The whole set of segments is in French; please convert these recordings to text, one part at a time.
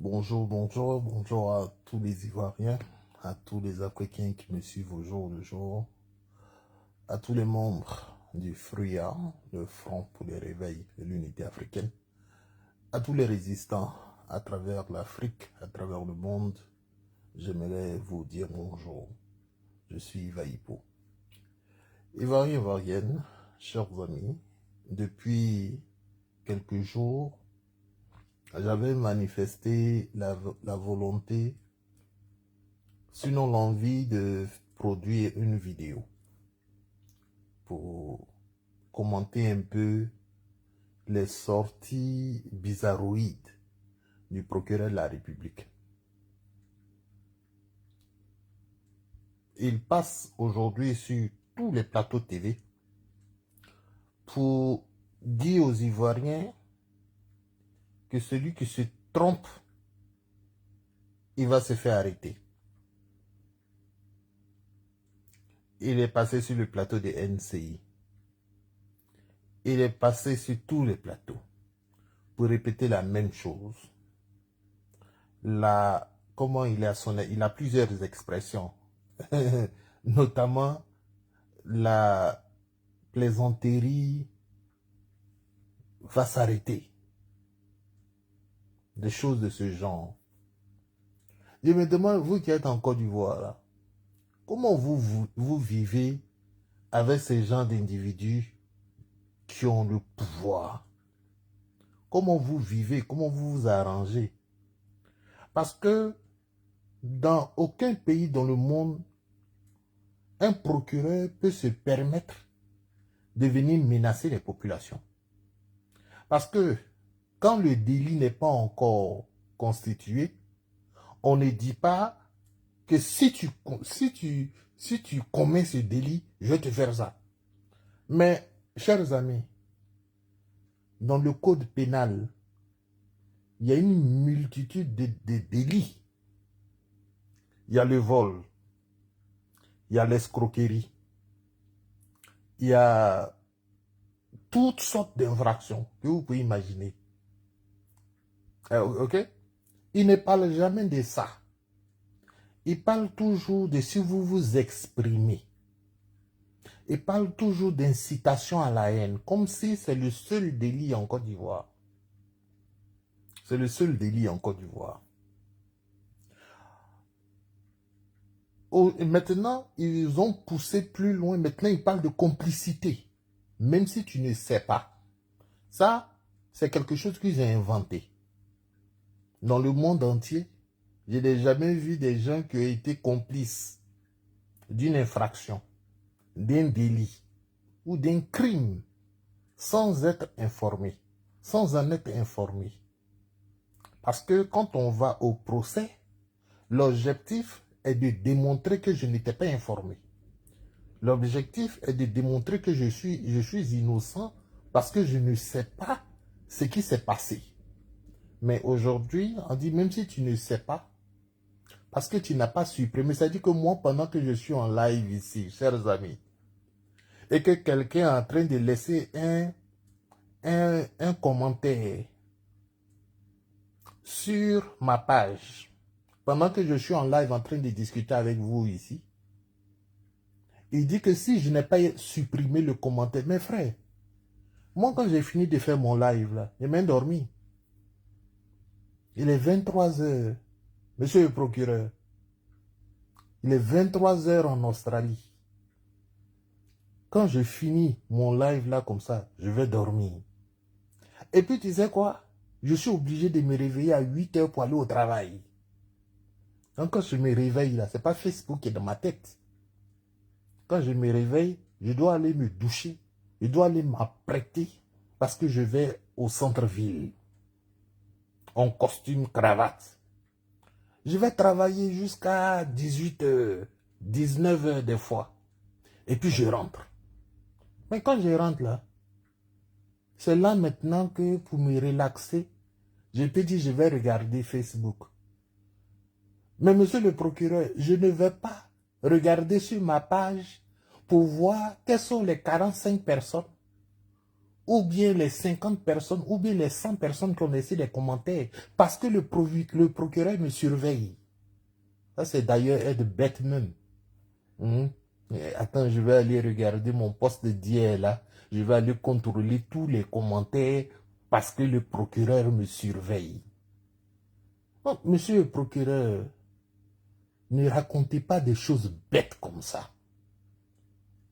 Bonjour à tous les Ivoiriens, à tous les Africains qui me suivent au jour le jour, à tous les membres du FRUA, le Front pour le réveil de l'unité africaine, à tous les résistants à travers l'Afrique, à travers le monde. J'aimerais vous dire bonjour. Je suis Ivaïpo. Ivoiriens, Ivoiriennes, chers amis, depuis quelques jours, j'avais manifesté la volonté, sinon l'envie de produire une vidéo pour commenter un peu les sorties bizarroïdes du procureur de la République. Il passe aujourd'hui sur tous les plateaux TV pour dire aux Ivoiriens que celui qui se trompe, il va se faire arrêter. Il est passé sur le plateau de NCI. Il est passé sur tous les plateaux pour répéter la même chose. Comment il a plusieurs expressions, notamment la plaisanterie va s'arrêter, des choses de ce genre. Je me demande, vous qui êtes en Côte d'Ivoire, là, comment vous vivez avec ces gens d'individus qui ont le pouvoir? Comment vous vivez? Comment vous vous arrangez? Parce que dans aucun pays dans le monde, un procureur peut se permettre de venir menacer les populations. Parce que quand le délit n'est pas encore constitué, on ne dit pas que si tu commets ce délit, je vais te faire ça. Mais, chers amis, dans le code pénal, il y a une multitude de délits. Il y a le vol, il y a l'escroquerie, il y a toutes sortes d'infractions que vous pouvez imaginer. Ok? Il ne parle jamais de ça. Il parle toujours de si vous vous exprimez. Il parle toujours d'incitation à la haine, comme si c'est le seul délit en Côte d'Ivoire. C'est le seul délit en Côte d'Ivoire. Maintenant, ils ont poussé plus loin. Maintenant, ils parlent de complicité. Même si tu ne sais pas. Ça, c'est quelque chose qu'ils ont inventé. Dans le monde entier, je n'ai jamais vu des gens qui ont été complices d'une infraction, d'un délit ou d'un crime sans être informés, sans en être informés. Parce que quand on va au procès, l'objectif est de démontrer que je n'étais pas informé. L'objectif est de démontrer que je suis innocent parce que je ne sais pas ce qui s'est passé. Mais aujourd'hui, on dit même si tu ne sais pas, parce que tu n'as pas supprimé, ça dit que moi, pendant que je suis en live ici, chers amis, et que quelqu'un est en train de laisser un commentaire sur ma page, pendant que je suis en live en train de discuter avec vous ici, il dit que si je n'ai pas supprimé le commentaire, mes frères, moi quand j'ai fini de faire mon live là, j'ai même dormi. Il est 23 h, monsieur le procureur. Il est 23 h en Australie. Quand je finis mon live là comme ça, je vais dormir. Et puis tu sais quoi? Je suis obligé de me réveiller à 8 h pour aller au travail. Donc quand je me réveille là, c'est pas Facebook qui est dans ma tête. Quand je me réveille, je dois aller me doucher. Je dois aller m'apprêter parce que je vais au centre-ville. En costume, cravate. Je vais travailler jusqu'à 18 h, 19 h des fois. Et puis je rentre. Mais quand je rentre là, c'est là maintenant que pour me relaxer, je peux dire je vais regarder Facebook. Mais monsieur le procureur, je ne vais pas regarder sur ma page pour voir quelles sont les 45 personnes ou bien les 50 personnes, ou bien les 100 personnes qui ont laissé des commentaires, parce que le procureur me surveille. Ça, c'est d'ailleurs être bête même. Attends, je vais aller regarder mon poste d'hier là. Je vais aller contrôler tous les commentaires parce que le procureur me surveille. Oh, monsieur le procureur, ne racontez pas des choses bêtes comme ça.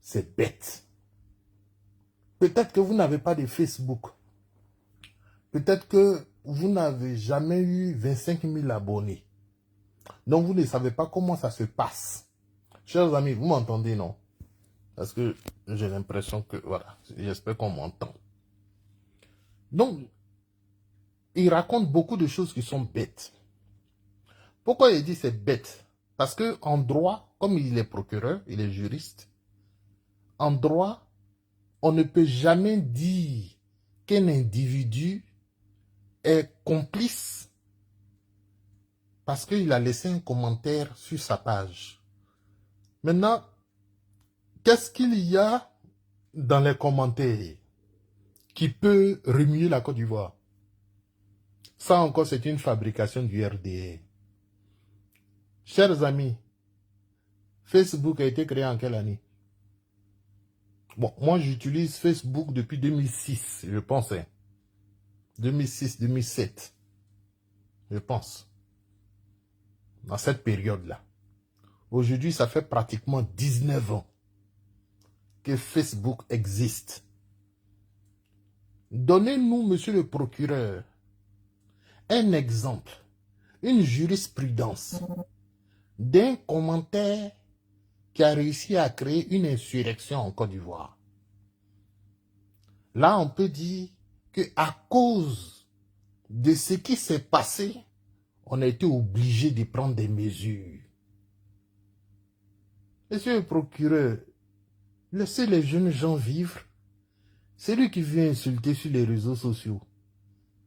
C'est bête. Peut-être que vous n'avez pas de Facebook. Peut-être que vous n'avez jamais eu 25 000 abonnés. Donc vous ne savez pas comment ça se passe. Chers amis, vous m'entendez, non? Parce que j'ai l'impression que, voilà, j'espère qu'on m'entend. Donc, il raconte beaucoup de choses qui sont bêtes. Pourquoi il dit c'est bête? Parce que en droit, comme il est procureur, il est juriste, en droit, on ne peut jamais dire qu'un individu est complice parce qu'il a laissé un commentaire sur sa page. Maintenant, qu'est-ce qu'il y a dans les commentaires qui peut remuer la Côte d'Ivoire? Ça encore, c'est une fabrication du RDA. Chers amis, Facebook a été créé en quelle année? Bon, moi j'utilise Facebook depuis 2006, je pense. 2006, 2007. Je pense. Dans cette période-là. Aujourd'hui, ça fait pratiquement 19 ans que Facebook existe. Donnez-nous, monsieur le procureur, un exemple, une jurisprudence d'un commentaire qui a réussi à créer une insurrection en Côte d'Ivoire. Là, on peut dire qu'à cause de ce qui s'est passé, on a été obligé de prendre des mesures. Monsieur le procureur, laissez les jeunes gens vivre. C'est lui qui vient insulter sur les réseaux sociaux.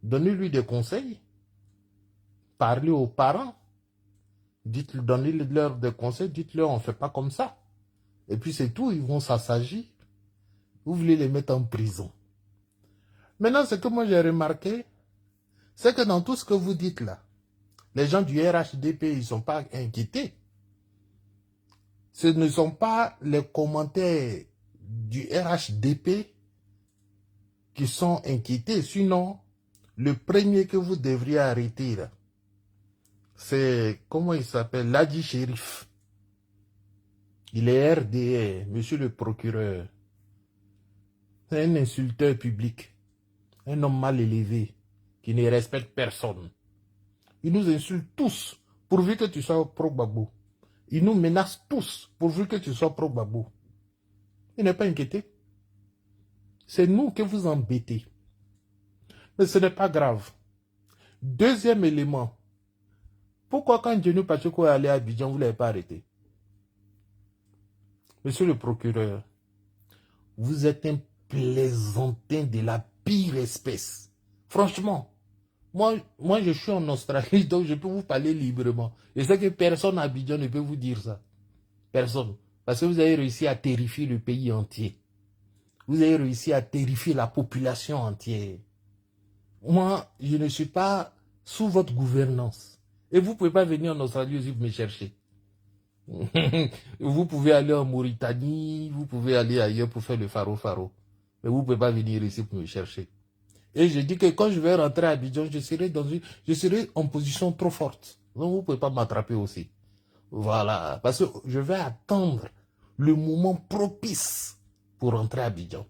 Donnez-lui des conseils. Parlez aux parents. Donnez-leur des conseils. Dites-leur, on ne fait pas comme ça. Et puis c'est tout, ils vont s'assagir. Vous voulez les mettre en prison. Maintenant, ce que moi j'ai remarqué, c'est que dans tout ce que vous dites là, les gens du RHDP, ils ne sont pas inquiétés. Ce ne sont pas les commentaires du RHDP qui sont inquiétés. Sinon, le premier que vous devriez arrêter, c'est, comment il s'appelle, Ladji Chérif. Il est RDA, monsieur le procureur. C'est un insulteur public. Un homme mal élevé, qui ne respecte personne. Il nous insulte tous, pourvu que tu sois pro-Gbagbo. Il nous menace tous, pourvu que tu sois pro-Gbagbo. Il n'est pas inquiété. C'est nous que vous embêtez. Mais ce n'est pas grave. Deuxième élément. Pourquoi quand Djenou Pachoko est allé à Abidjan, vous ne l'avez pas arrêté? Monsieur le procureur, vous êtes un plaisantin de la pire espèce. Franchement, moi je suis en Australie, donc je peux vous parler librement. Je sais que personne à Abidjan ne peut vous dire ça. Personne. Parce que vous avez réussi à terrifier le pays entier. Vous avez réussi à terrifier la population entière. Moi, je ne suis pas sous votre gouvernance. Et vous ne pouvez pas venir en Australie aussi me chercher. Vous pouvez aller en Mauritanie, vous pouvez aller ailleurs pour faire le faro-faro. Mais vous ne pouvez pas venir ici pour me chercher. Et je dis que quand je vais rentrer à Abidjan, je serai en position trop forte. Donc vous ne pouvez pas m'attraper aussi. Voilà. Parce que je vais attendre le moment propice pour rentrer à Abidjan.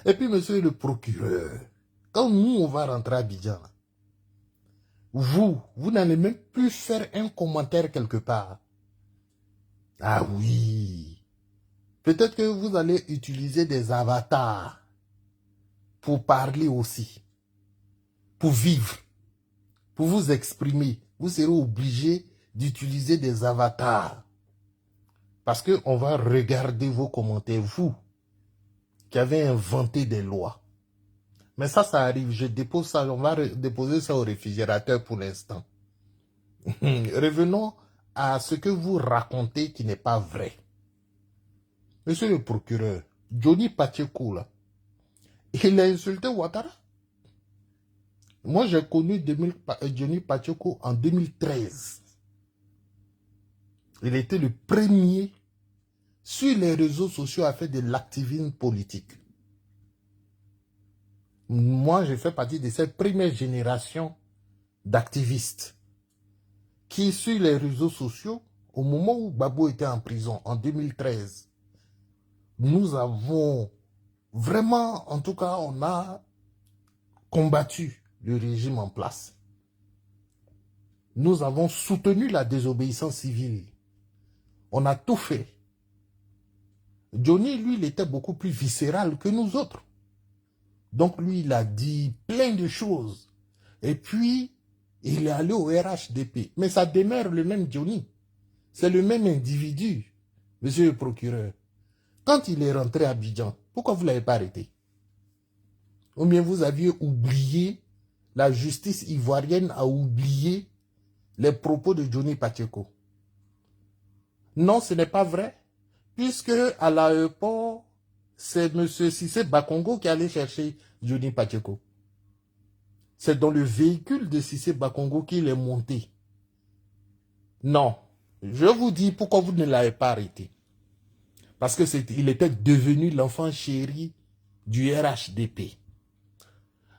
Et puis, monsieur le procureur, quand nous, on va rentrer à Abidjan, vous n'allez même plus faire un commentaire quelque part. Ah oui. Peut-être que vous allez utiliser des avatars pour parler aussi, pour vivre, pour vous exprimer. Vous serez obligé d'utiliser des avatars. Parce qu'on va regarder vos commentaires, vous, qui avez inventé des lois. Mais ça arrive, je dépose ça, on va déposer ça au réfrigérateur pour l'instant. Revenons à ce que vous racontez qui n'est pas vrai. Monsieur le procureur, Johnny Pacheco, là, Il a insulté Ouattara. Moi, j'ai connu Johnny Pacheco en 2013. Il était le premier sur les réseaux sociaux à faire de l'activisme politique. Moi, j'ai fait partie de cette première génération d'activistes qui, sur les réseaux sociaux, au moment où Gbagbo était en prison, en 2013, nous avons vraiment, en tout cas, on a combattu le régime en place. Nous avons soutenu la désobéissance civile. On a tout fait. Johnny, lui, il était beaucoup plus viscéral que nous autres. Donc, lui, il a dit plein de choses. Et puis, il est allé au RHDP. Mais ça demeure le même Johnny. C'est le même individu, monsieur le procureur. Quand il est rentré à Abidjan, pourquoi vous ne l'avez pas arrêté? Ou bien vous aviez oublié, la justice ivoirienne a oublié les propos de Johnny Pacheco. Non, ce n'est pas vrai. Puisque à l'aéroport, c'est M. Cissé Bakongo qui allait chercher Johnny Pacheco. C'est dans le véhicule de Cissé Bakongo qu'il est monté. Non. Je vous dis pourquoi vous ne l'avez pas arrêté. Parce qu'il était devenu l'enfant chéri du RHDP.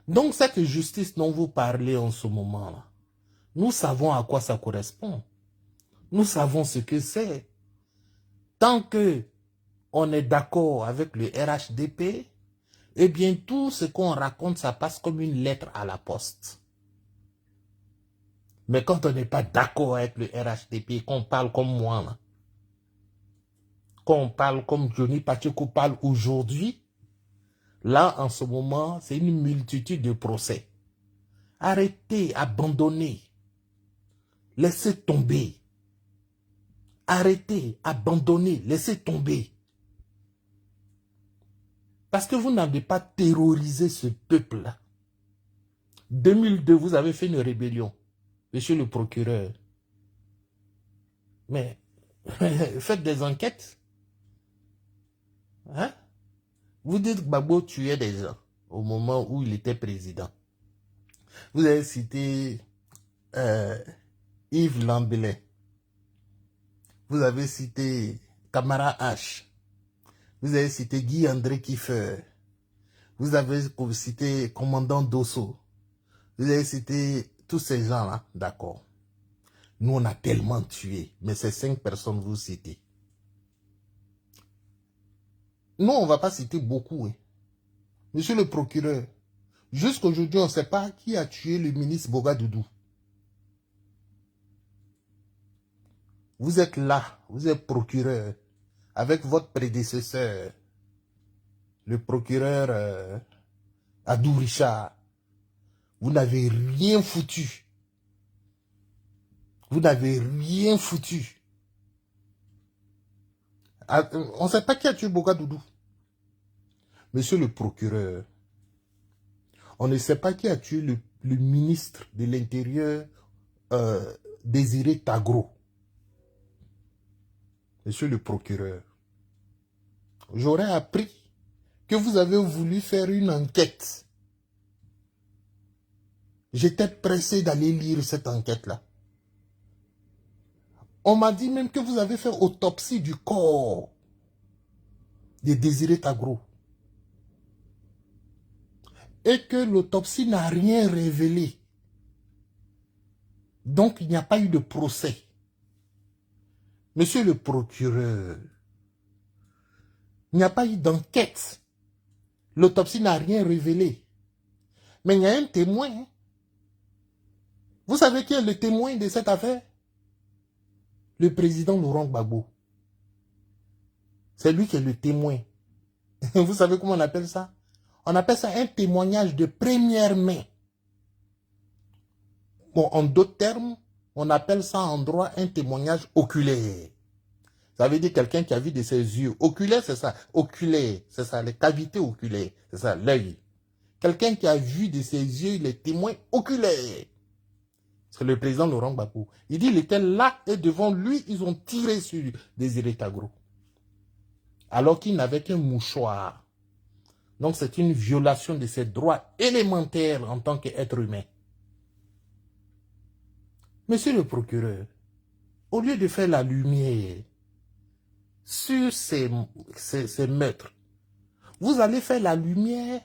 Donc cette justice dont vous parlez en ce moment-là, nous savons à quoi ça correspond. Nous savons ce que c'est. Tant que on est d'accord avec le RHDP, eh bien tout ce qu'on raconte, ça passe comme une lettre à la poste. Mais quand on n'est pas d'accord avec le RHDP, qu'on parle comme moi, là, qu'on parle comme Johnny Pacheco parle aujourd'hui, là, en ce moment, c'est une multitude de procès. Arrêtez, abandonnez, laissez tomber. Arrêtez, abandonnez, laissez tomber. Parce que vous n'avez pas terrorisé ce peuple-là. 2002, vous avez fait une rébellion, monsieur le procureur. Mais faites des enquêtes. Hein? Vous dites que Gbagbo tuait des gens au moment où il était président. Vous avez cité Yves Lambelais. Vous avez cité Camara H. Vous avez cité Guy-André Kiefer. Vous avez cité Commandant Dosso. Vous avez cité tous ces gens-là. D'accord. Nous, on a tellement tué. Mais ces 5 personnes, vous citez. Non, on ne va pas citer beaucoup. Hein. Monsieur le procureur, jusqu'aujourd'hui, on ne sait pas qui a tué le ministre Bogadoudou. Vous êtes là, vous êtes procureur, avec votre prédécesseur, le procureur Adou Richard. Vous n'avez rien foutu. Vous n'avez rien foutu. On ne sait pas qui a tué Bogadoudou. Monsieur le procureur, on ne sait pas qui a tué le ministre de l'Intérieur, Désiré Tagro. Monsieur le procureur, j'aurais appris que vous avez voulu faire une enquête. J'étais pressé d'aller lire cette enquête-là. On m'a dit même que vous avez fait autopsie du corps de Désiré Tagro. Et que l'autopsie n'a rien révélé. Donc, il n'y a pas eu de procès. Monsieur le procureur, il n'y a pas eu d'enquête. L'autopsie n'a rien révélé. Mais il y a un témoin. Vous savez qui est le témoin de cette affaire? Le président Laurent Gbagbo. C'est lui qui est le témoin. Vous savez comment on appelle ça? On appelle ça un témoignage de première main. Bon, en d'autres termes, on appelle ça en droit un témoignage oculaire. Ça veut dire quelqu'un qui a vu de ses yeux. Oculaire, c'est ça. Oculaire, c'est ça. Les cavités oculaires, c'est ça, l'œil. Quelqu'un qui a vu de ses yeux les témoins oculaires. C'est le président Laurent Gbagbo. Il dit qu'il était là et devant lui, ils ont tiré sur Désiré Tagro. Alors qu'il n'avait qu'un mouchoir Donc c'est une violation de ses droits élémentaires en tant qu'être humain. Monsieur le procureur, au lieu de faire la lumière sur ces meurtres, vous allez faire la lumière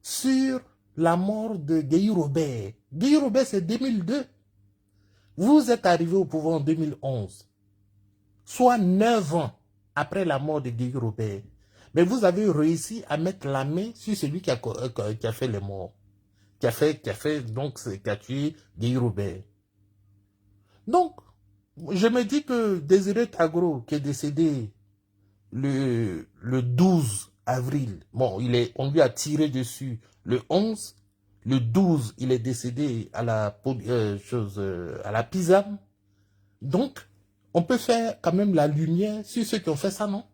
sur la mort de Guy Robert. Guy Robert, c'est 2002. Vous êtes arrivé au pouvoir en 2011, soit 9 ans après la mort de Guy Robert. Mais vous avez réussi à mettre la main sur celui qui a fait les morts, qui a tué Guy Robert. Donc, je me dis que Désiré Tagro, qui est décédé le 12 avril, bon, on lui a tiré dessus le 11, le 12, il est décédé à la Pisam. Donc, on peut faire quand même la lumière sur ceux qui ont fait ça, non?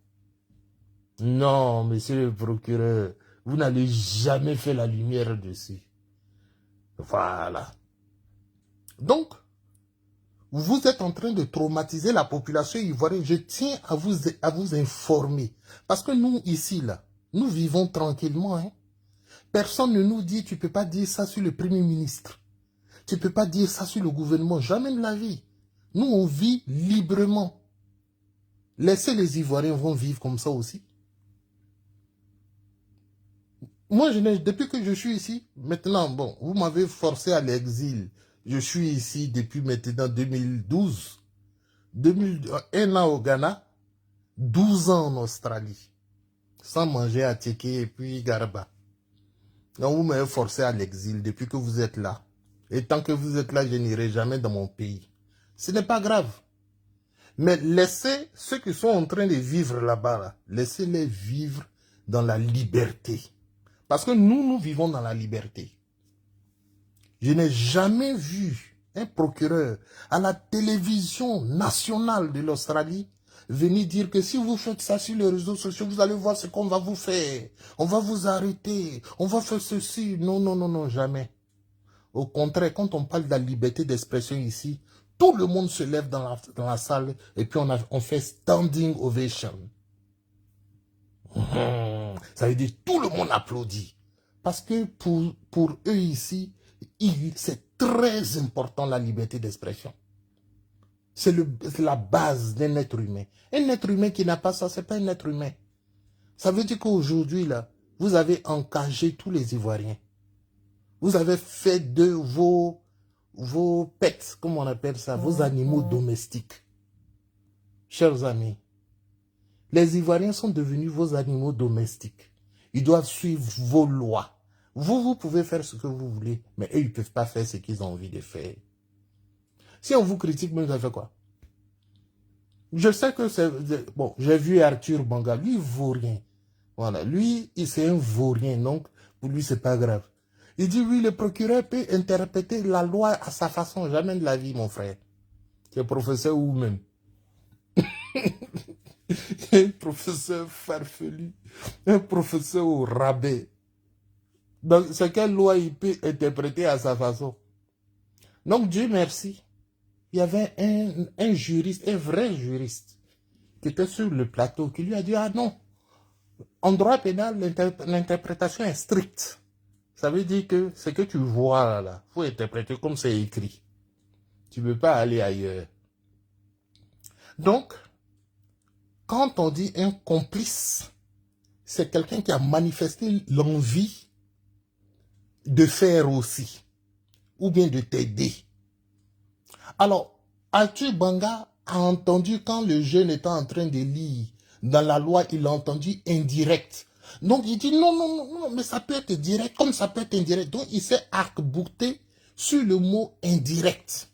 Non, monsieur le procureur, vous n'allez jamais faire la lumière dessus. Voilà. Donc, vous êtes en train de traumatiser la population ivoirienne. Je tiens à vous informer. Parce que nous, ici, là, nous vivons tranquillement. Hein. Personne ne nous dit, tu ne peux pas dire ça sur le Premier ministre. Tu ne peux pas dire ça sur le gouvernement. Jamais de la vie. Nous, on vit librement. Laissez les Ivoiriens vont vivre comme ça aussi. Moi, depuis que je suis ici, maintenant, bon, vous m'avez forcé à l'exil. Je suis ici depuis maintenant 2012. 1 an au Ghana, 12 ans en Australie. Sans manger à Tchéké et puis Garba. Donc, vous m'avez forcé à l'exil depuis que vous êtes là. Et tant que vous êtes là, je n'irai jamais dans mon pays. Ce n'est pas grave. Mais laissez ceux qui sont en train de vivre là-bas, là, laissez-les vivre dans la liberté. Parce que nous vivons dans la liberté. Je n'ai jamais vu un procureur à la télévision nationale de l'Australie venir dire que si vous faites ça sur les réseaux sociaux, vous allez voir ce qu'on va vous faire. On va vous arrêter. On va faire ceci. Non, non, non, non, jamais. Au contraire, quand on parle de la liberté d'expression ici, tout le monde se lève dans la salle et puis on fait standing ovation. Ça veut dire tout le monde applaudit. Parce que pour eux ici, c'est très important la liberté d'expression. C'est la base d'un être humain. Un être humain qui n'a pas ça, c'est pas un être humain. Ça veut dire qu'aujourd'hui, là, vous avez encagé tous les Ivoiriens. Vous avez fait de vos pets, comme on appelle ça, vos animaux domestiques. Chers amis, les Ivoiriens sont devenus vos animaux domestiques. Ils doivent suivre vos lois. Vous pouvez faire ce que vous voulez, mais eux, ils ne peuvent pas faire ce qu'ils ont envie de faire. Si on vous critique, vous avez fait quoi? Je sais que c'est... Bon, j'ai vu Arthur Banga, lui, il vaut rien. Voilà, lui, c'est un vaurien, donc pour lui, c'est pas grave. Il dit, oui, le procureur peut interpréter la loi à sa façon. Jamais de la vie, mon frère. Tu es professeur ou même. Un professeur farfelu, un professeur au rabais. Donc, c'est quelle loi il peut interpréter à sa façon? Donc, Dieu merci. Il y avait un juriste, un vrai juriste, qui était sur le plateau, qui lui a dit, ah non, en droit pénal, l'interprétation est stricte. Ça veut dire que ce que tu vois là, il faut interpréter comme c'est écrit. Tu ne peux pas aller ailleurs. Donc, quand on dit un complice, c'est quelqu'un qui a manifesté l'envie de faire aussi, ou bien de t'aider. Alors, Arthur Banga a entendu quand le jeune était en train de lire, dans la loi, il a entendu indirect. Donc, il dit non, non, non, non, mais ça peut être direct, comme ça peut être indirect. Donc, il s'est arc-bouté sur le mot indirect.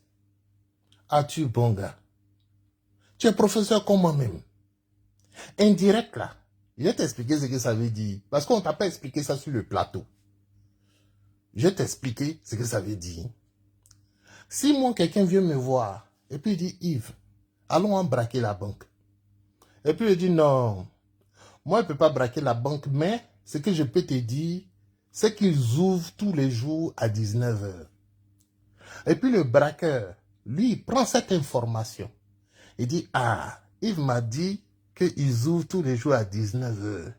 Arthur Banga, tu es professeur comme moi-même. Indirect, là, je vais t'expliquer ce que ça veut dire. Parce qu'on ne t'a pas expliqué ça sur le plateau. Je vais t'expliquer ce que ça veut dire. Si moi, quelqu'un vient me voir, et puis il dit, Yves, allons en braquer la banque. Et puis il dit, non, moi, je ne peux pas braquer la banque, mais ce que je peux te dire, c'est qu'ils ouvrent tous les jours à 19 h. Et puis le braqueur, lui, il prend cette information. Il dit, ah, Yves m'a dit qu'ils ouvrent tous les jours à 19 h.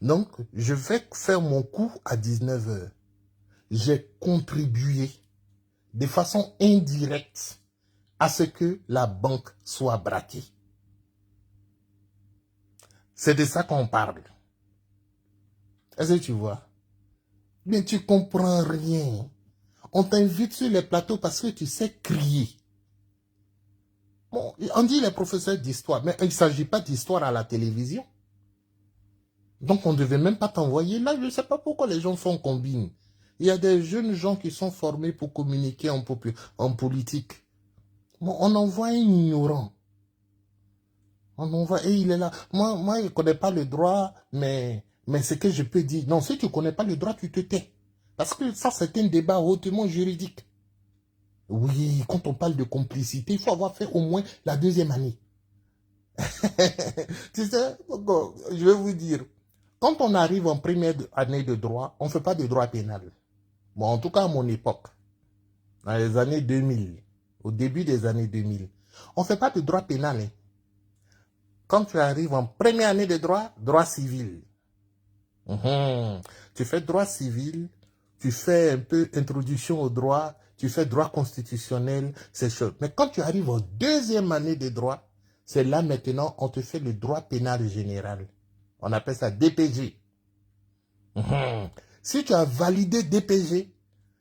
Donc, je vais faire mon coup à 19 h. J'ai contribué de façon indirecte à ce que la banque soit braquée. C'est de ça qu'on parle. Est-ce que tu vois? Mais tu comprends rien. On t'invite sur les plateaux parce que tu sais crier. Bon, on dit les professeurs d'histoire, mais il ne s'agit pas d'histoire à la télévision. Donc on ne devait même pas t'envoyer là. Je ne sais pas pourquoi les gens font combine. Il y a des jeunes gens qui sont formés pour communiquer en politique. Bon, on envoie un ignorant. On envoie, et il est là. Moi, je ne connais pas le droit, mais ce que je peux dire. Non, si tu ne connais pas le droit, tu te tais. Parce que ça, c'est un débat hautement juridique. Oui, quand on parle de complicité, il faut avoir fait au moins la 2e année. Tu sais, je vais vous dire, quand on arrive en première année de droit, on ne fait pas de droit pénal. Bon, en tout cas, à mon époque, dans les années 2000, au début des années 2000, on ne fait pas de droit pénal. Hein. Quand tu arrives en première année de droit, droit civil. Tu fais droit civil, tu fais un peu introduction au droit, tu fais droit constitutionnel, c'est chaud. Mais quand tu arrives en 2e année de droit, c'est là maintenant, on te fait le droit pénal général. On appelle ça DPG. Si tu as validé DPG,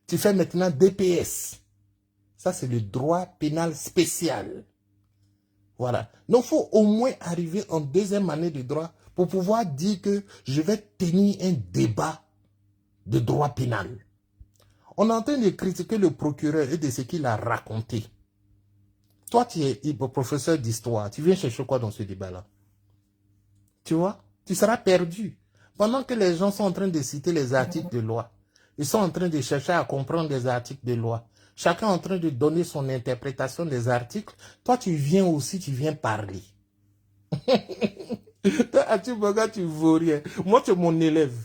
tu fais maintenant DPS. Ça, c'est le droit pénal spécial. Voilà. Donc, il faut au moins arriver en 2e année de droit pour pouvoir dire que je vais tenir un débat de droit pénal. On est en train de critiquer le procureur et de ce qu'il a raconté. Toi, tu es professeur d'histoire. Tu viens chercher quoi dans ce débat-là? Tu vois? Tu seras perdu. Pendant que les gens sont en train de citer les articles de loi, ils sont en train de chercher à comprendre les articles de loi. Chacun est en train de donner son interprétation des articles. Toi, tu viens aussi, tu viens parler. Toi, tu vaux rien. Moi, tu es mon élève.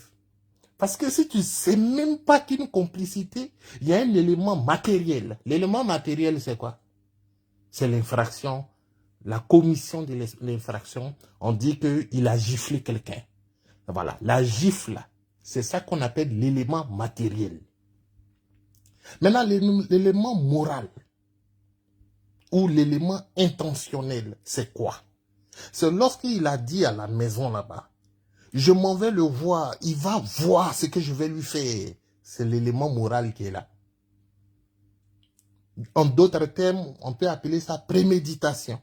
Parce que si tu ne sais même pas qu'une complicité, il y a un élément matériel. L'élément matériel, c'est quoi? C'est l'infraction, la commission de l'infraction. On dit qu'il a giflé quelqu'un. Voilà, la gifle, c'est ça qu'on appelle l'élément matériel. Maintenant, l'élément moral ou l'élément intentionnel, c'est quoi? C'est lorsqu'il a dit à la maison là-bas, je m'en vais le voir, il va voir ce que je vais lui faire. C'est l'élément moral qui est là. En d'autres termes, on peut appeler ça préméditation.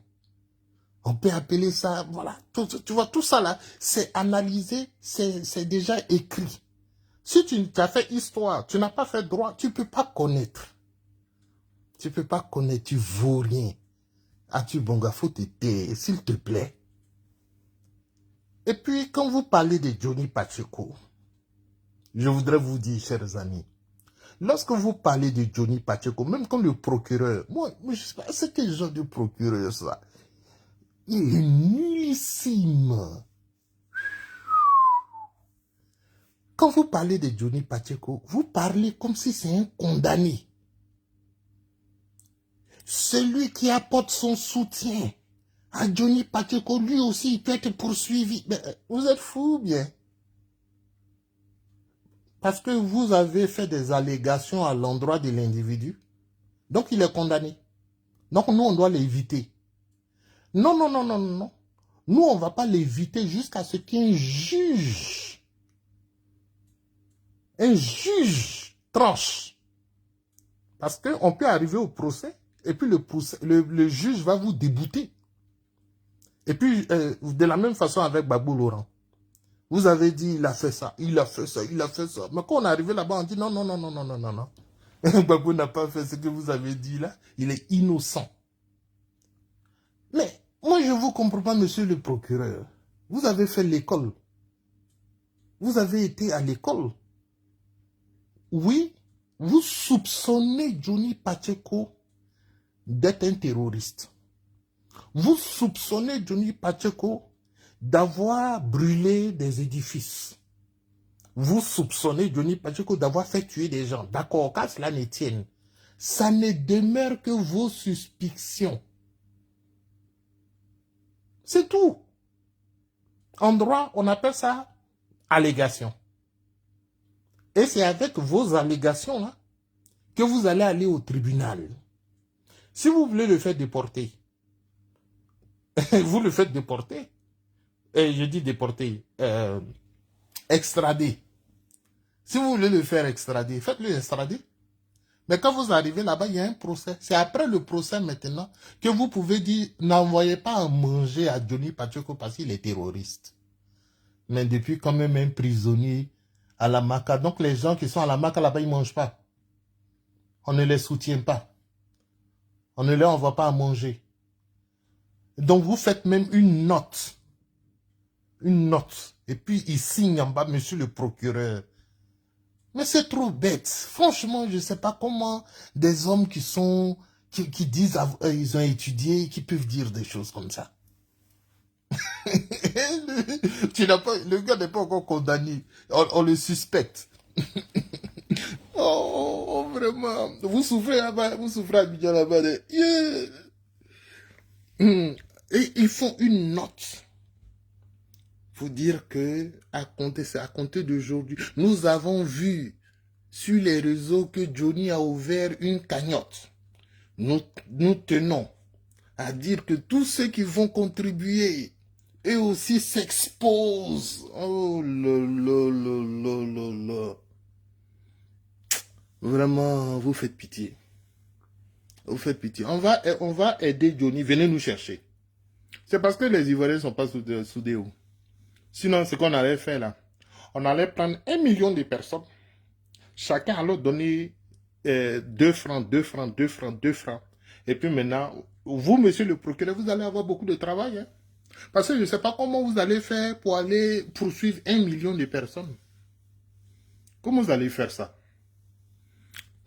On peut appeler ça, voilà, tu vois, tout ça là, c'est analysé, c'est déjà écrit. Si tu as fait histoire, tu n'as pas fait droit, tu ne peux pas connaître. Tu ne peux pas connaître, tu ne vaux rien. Atu Bonga, faut te taire, s'il te plaît. Et puis, quand vous parlez de Johnny Pacheco, je voudrais vous dire, chers amis, lorsque vous parlez de Johnny Pacheco, même comme le procureur, moi je ne sais pas, c'est quel genre de procureur ça? Il est nullissime. Quand vous parlez de Johnny Pacheco, vous parlez comme si c'est un condamné. Celui qui apporte son soutien à Johnny Pacheco, lui aussi, il peut être poursuivi. Mais vous êtes fou, bien. Parce que vous avez fait des allégations à l'endroit de l'individu. Donc, il est condamné. Donc, nous, on doit l'éviter. Non, non, non, non, non. Nous, on ne va pas l'éviter jusqu'à ce qu'un juge tranche. Parce qu'on peut arriver au procès et puis le juge va vous débouter. Et puis, de la même façon avec Babou Laurent. Vous avez dit, il a fait ça, il a fait ça, il a fait ça. Mais quand on est arrivé là-bas, on dit non, non, non, non, non, non, non, non. Babou n'a pas fait ce que vous avez dit là. Il est innocent. Mais moi, je ne vous comprends pas, monsieur le procureur. Vous avez fait l'école. Vous avez été à l'école. Oui, vous soupçonnez Johnny Pacheco d'être un terroriste. Vous soupçonnez Johnny Pacheco d'avoir brûlé des édifices. Vous soupçonnez Johnny Pacheco d'avoir fait tuer des gens. D'accord, qu'à cela ne tienne. Ça ne demeure que vos suspicions. C'est tout. En droit, on appelle ça allégations. Et c'est avec vos allégations là que vous allez aller au tribunal. Si vous voulez le faire déporter, vous le faites déporter. Et je dis déporter, extrader. Si vous voulez le faire extrader, faites-le extrader. Mais quand vous arrivez là-bas, il y a un procès. C'est après le procès maintenant que vous pouvez dire, n'envoyez pas à manger à Johnny Pacheco parce qu'il est terroriste. Mais depuis quand même un prisonnier à la Maca. Donc les gens qui sont à la Maca là-bas, ils ne mangent pas. On ne les soutient pas. On ne les envoie pas à manger. Donc vous faites même une note. Une note. Et puis il signe en bas, monsieur le procureur. Mais c'est trop bête. Franchement, je ne sais pas comment des hommes qui disent ils ont étudié, qui peuvent dire des choses comme ça. Le gars n'est pas encore condamné. On le suspecte. Oh, vraiment. Vous souffrez là-bas, vous souffrez à Abidjan là-bas. Yeah. Et ils font une note. Pour dire que, à compter d'aujourd'hui, nous avons vu sur les réseaux que Johnny a ouvert une cagnotte. Nous tenons à dire que tous ceux qui vont contribuer, eux aussi s'exposent. Oh là. Vraiment, vous faites pitié. Vous faites pitié. On va aider Johnny. Venez nous chercher. C'est parce que les Ivoiriens ne sont pas soudés. Sinon, ce qu'on allait faire là, on allait prendre 1 million de personnes. Chacun allait donner 2 francs, 2 francs, 2 francs, 2 francs. Et puis maintenant, vous, monsieur le procureur, vous allez avoir beaucoup de travail. Hein? Parce que je ne sais pas comment vous allez faire pour aller poursuivre 1 million de personnes. Comment vous allez faire ça?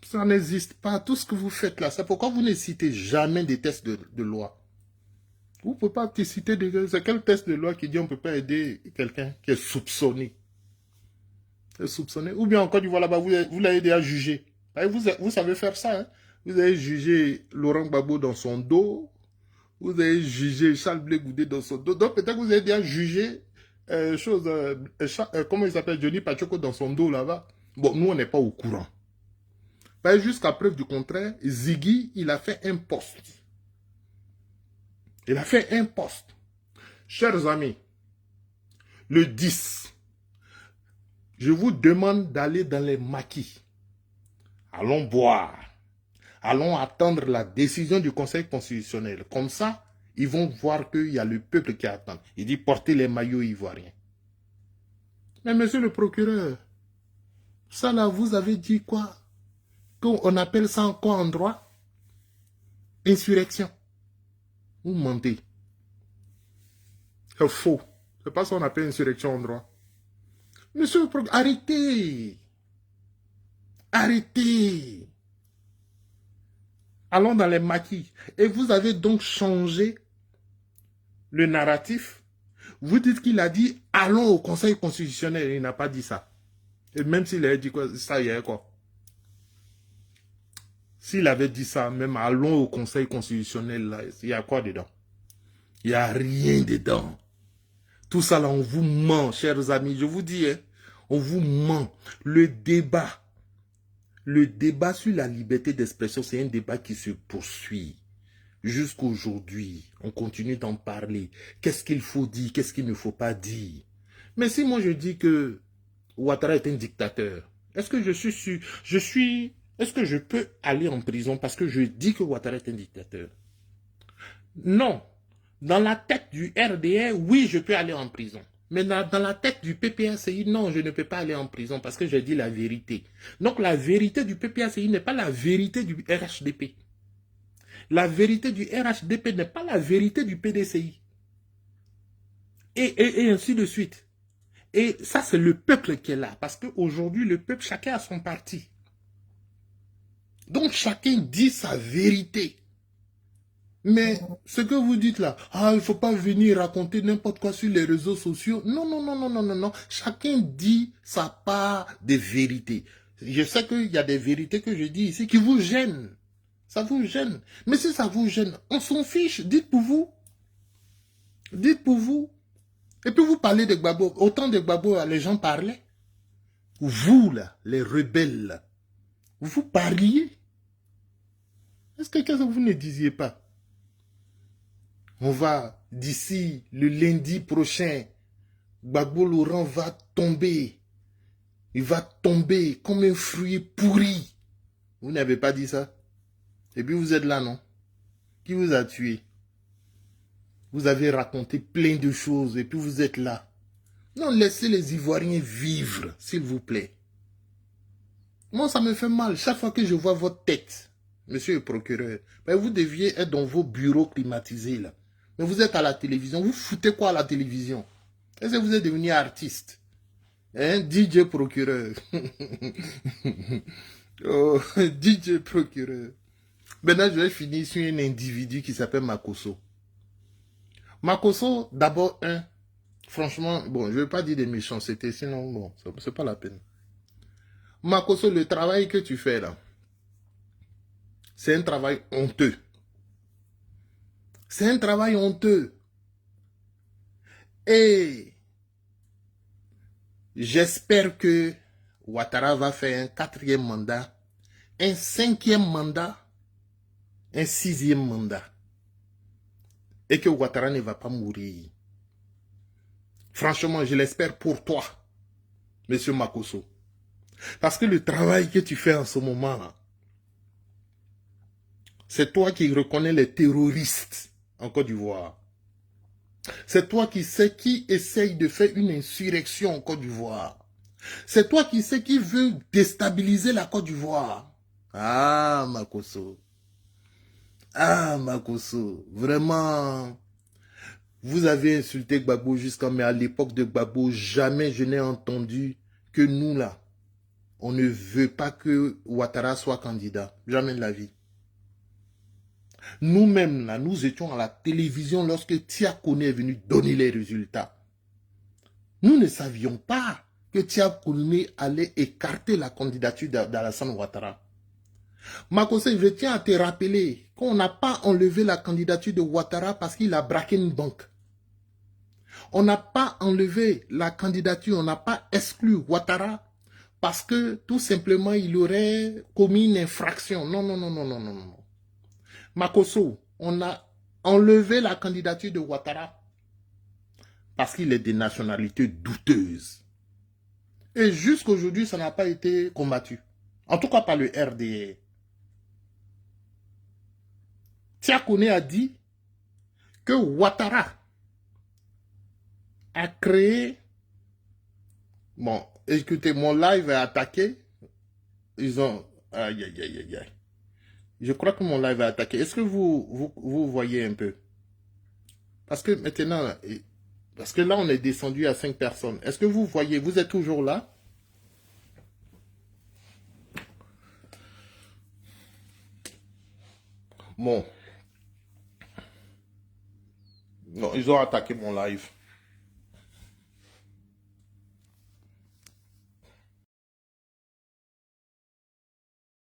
Ça n'existe pas. Tout ce que vous faites là, c'est pourquoi vous ne citez jamais des tests de loi. Vous ne pouvez pas citer c'est quel test de loi qui dit on ne peut pas aider quelqu'un qui est soupçonné. Ou bien encore, voilà, là-bas, vous l'avez déjà jugé. Vous savez faire ça. Hein? Vous avez jugé Laurent Gbagbo dans son dos. Vous avez jugé Charles Blé Goudé dans son dos. Donc peut-être que vous avez déjà jugé comment il s'appelle, Johnny Pacheco dans son dos là-bas. Bon, nous, on n'est pas au courant. Jusqu'à preuve du contraire, Ziggy, il a fait un poste. Il a fait un poste. Chers amis, le 10, je vous demande d'aller dans les maquis. Allons boire. Allons attendre la décision du Conseil constitutionnel. Comme ça, ils vont voir qu'il y a le peuple qui attend. Il dit porter les maillots ivoiriens. Mais monsieur le procureur, ça là, vous avez dit quoi? Qu'on appelle ça quoi en droit? Insurrection. Vous mentez. C'est faux. C'est pas ça qu'on appelle insurrection en droit. Monsieur le procureur, arrêtez. Arrêtez. Allons dans les maquis. Et vous avez donc changé le narratif. Vous dites qu'il a dit allons au Conseil constitutionnel. Il n'a pas dit ça. Et même s'il avait dit quoi, ça y est quoi. S'il avait dit ça, même allons au Conseil constitutionnel, là, il y a quoi dedans? Il n'y a rien dedans. Tout ça là, on vous ment, chers amis. Je vous dis, hein, on vous ment. Le débat sur la liberté d'expression, c'est un débat qui se poursuit. Jusqu'aujourd'hui, on continue d'en parler. Qu'est-ce qu'il faut dire, qu'est-ce qu'il ne faut pas dire? Mais si moi je dis que Ouattara est un dictateur, est-ce que est-ce que je peux aller en prison parce que je dis que Ouattara est un dictateur? Non. Dans la tête du RDR, oui, je peux aller en prison. Mais dans la tête du PPACI, non, je ne peux pas aller en prison parce que j'ai dit la vérité. Donc la vérité du PPACI n'est pas la vérité du RHDP. La vérité du RHDP n'est pas la vérité du PDCI. Et ainsi de suite. Et ça, c'est le peuple qui est là. Parce qu'aujourd'hui, le peuple, chacun a son parti. Donc, chacun dit sa vérité. Mais ce que vous dites là, il ne faut pas venir raconter n'importe quoi sur les réseaux sociaux. Non. Chacun dit sa part de vérité. Je sais qu'il y a des vérités que je dis ici qui vous gênent. Ça vous gêne. Mais si ça vous gêne, on s'en fiche. Dites pour vous. Dites pour vous. Et puis vous parlez de Gbagbo. Autant de Gbagbo, les gens parlaient. Vous, là, les rebelles, là, vous parliez. Est-ce que vous ne disiez pas? On va, d'ici le lundi prochain, Gbagbo Laurent va tomber. Il va tomber comme un fruit pourri. Vous n'avez pas dit ça? Et puis vous êtes là, non? Qui vous a tué? Vous avez raconté plein de choses et puis vous êtes là. Non, laissez les Ivoiriens vivre, s'il vous plaît. Moi, ça me fait mal. Chaque fois que je vois votre tête, monsieur le procureur, ben vous deviez être dans vos bureaux climatisés, là. Mais vous êtes à la télévision. Vous foutez quoi à la télévision? Est-ce que vous êtes devenu artiste? Hein, DJ procureur. Oh, DJ procureur. Maintenant, je vais finir sur un individu qui s'appelle Makosso. Makosso, d'abord, franchement, bon, je ne vais pas dire des méchancetés, sinon, bon, c'est pas la peine. Makosso, le travail que tu fais là, c'est un travail honteux. C'est un travail honteux. Et j'espère que Ouattara va faire un 4e mandat, un 5e mandat, un 6e mandat. Et que Ouattara ne va pas mourir. Franchement, je l'espère pour toi, monsieur Makosso. Parce que le travail que tu fais en ce moment, c'est toi qui reconnais les terroristes en Côte d'Ivoire. C'est toi qui sais qui essaye de faire une insurrection en Côte d'Ivoire. C'est toi qui sais qui veut déstabiliser la Côte d'Ivoire. Ah, Makosso. Ah, Makosso. Vraiment, vous avez insulté Gbagbo jusqu'à... Mais à l'époque de Gbagbo, jamais je n'ai entendu que nous, là, on ne veut pas que Ouattara soit candidat. Jamais de la vie. Nous-mêmes, là, nous étions à la télévision lorsque Tia Kone est venu donner les résultats. Nous ne savions pas que Tia Kone allait écarter la candidature d'Alassane Ouattara. Makosso, je tiens à te rappeler qu'on n'a pas enlevé la candidature de Ouattara parce qu'il a braqué une banque. On n'a pas enlevé la candidature, on n'a pas exclu Ouattara parce que tout simplement il aurait commis une infraction. Non, non, non, non, non, non, non. Makosso, on a enlevé la candidature de Ouattara parce qu'il est de nationalité douteuse. Et jusqu'à aujourd'hui, ça n'a pas été combattu. En tout cas, par le RDR. Tia Kone a dit que Ouattara a créé... Bon, écoutez, mon live est attaqué. Ils ont... Aïe, aïe, aïe, aïe, aïe. Je crois que mon live est attaqué. Est-ce que vous voyez un peu? Parce que maintenant... Parce que là, on est descendu à 5 personnes. Est-ce que vous voyez? Vous êtes toujours là? Bon. Non, ils ont attaqué mon live.